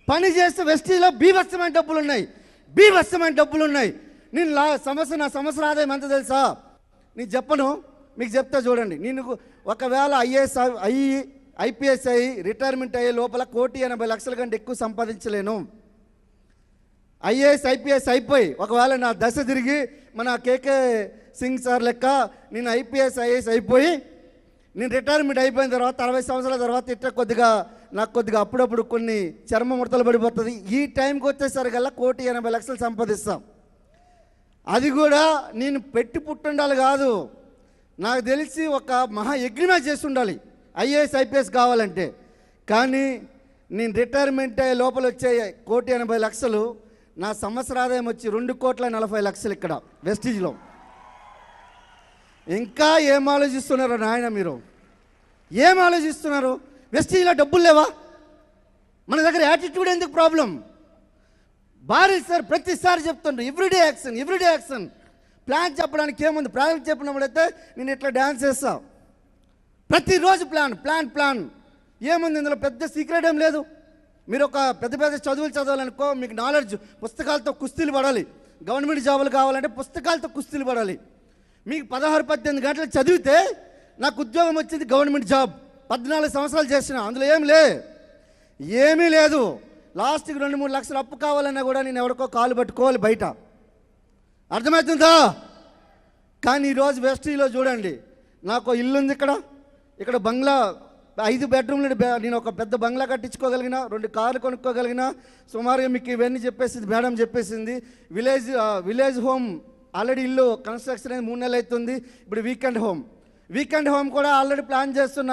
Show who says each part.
Speaker 1: పని చేస్తే వెస్టీజ్లో బీభత్సమైన డబ్బులు ఉన్నాయి. నేను నా సంవత్సర ఆదాయం ఎంత తెలుసా? నేను చెప్పను, మీకు చెప్తా చూడండి. నేను ఒకవేళ ఐపీఎస్ అయ్యి రిటైర్మెంట్ అయ్యే లోపల 1,80,00,000 కంటే ఎక్కువ సంపాదించలేను. ఐఏఎస్ ఐపీఎస్ అయిపోయి ఒకవేళ నా దశ తిరిగి మన కేకే సింగ్ సార్ లెక్క నేను ఐపీఎస్ ఐఏఎస్ అయిపోయి నేను రిటైర్మెంట్ అయిపోయిన తర్వాత 60 సంవత్సరాల తర్వాత నాకు కొద్దిగా అప్పుడప్పుడు కొన్ని చర్మ ముడతలు పడిపోతుంది. ఈ టైంకి వచ్చేసరికల్లా 1,80,00,000 సంపాదిస్తాం. అది కూడా నేను పెట్టి పుట్టుండాలి కాదు, నాకు తెలిసి ఒక మహా యజ్ఞమే చేసి ఉండాలి ఐఏఎస్ ఐపీఎస్ కావాలంటే. కానీ నేను రిటైర్మెంట్ అయ్యే లోపల వచ్చే 1,80,00,000 నా సంవత్సర ఆదాయం వచ్చి 2,40,00,000 ఇక్కడ వెస్టీజ్లో. ఇంకా ఏం ఆలోచిస్తున్నారు నాయన మీరు? ఏం ఆలోచిస్తున్నారు? వెస్టీజ్లో డబ్బులు లేవా? మన దగ్గర యాటిట్యూడ్ ఎందుకు ప్రాబ్లం? భారీ సార్ ప్రతిసారి చెప్తుండ్రు ఎవ్రీడే యాక్షన్. ప్లాన్ చెప్పడానికి ఏముంది? ప్లాన్ చెప్పినప్పుడైతే నేను ఇట్లా డ్యాన్స్ చేస్తా. ప్రతిరోజు ప్లాన్ ఏముంది ఇందులో? పెద్ద సీక్రెట్ ఏం లేదు. మీరు ఒక పెద్ద చదువులు చదవాలనుకో, మీకు నాలెడ్జ్ పుస్తకాలతో కుస్తీలు పడాలి. గవర్నమెంట్ జాబులు కావాలంటే పుస్తకాలతో కుస్తీలు పడాలి. మీకు 16-18 గంటలు చదివితే నాకు ఉద్యోగం వచ్చింది గవర్నమెంట్ జాబ్. 14 సంవత్సరాలు చేసిన, అందులో ఏమీ లేదు. లాస్ట్కి 2-3 లక్షలు అప్పు కావాలన్నా కూడా నేను ఎవరికో కాలు పట్టుకోవాలి బయట. అర్థమవుతుందా? కానీ ఈరోజు వెస్టీలో చూడండి, నాకు ఇల్లు ఉంది ఇక్కడ బంగ్లా 5 బెడ్రూమ్లు. నేను ఒక పెద్ద బంగ్లా కట్టించుకోగలిగిన, 2 కార్లు కొనుక్కోగలిగిన. సుమారుగా మీకు ఇవన్నీ చెప్పేసింది మేడం చెప్పేసింది. విలేజ్ హోమ్ ఆల్రెడీ ఇల్లు కన్స్ట్రక్షన్ అనేది 3 నెలలు అవుతుంది. ఇప్పుడు వీకెండ్ హోమ్ కూడా ఆల్రెడీ ప్లాన్ చేస్తున్నా.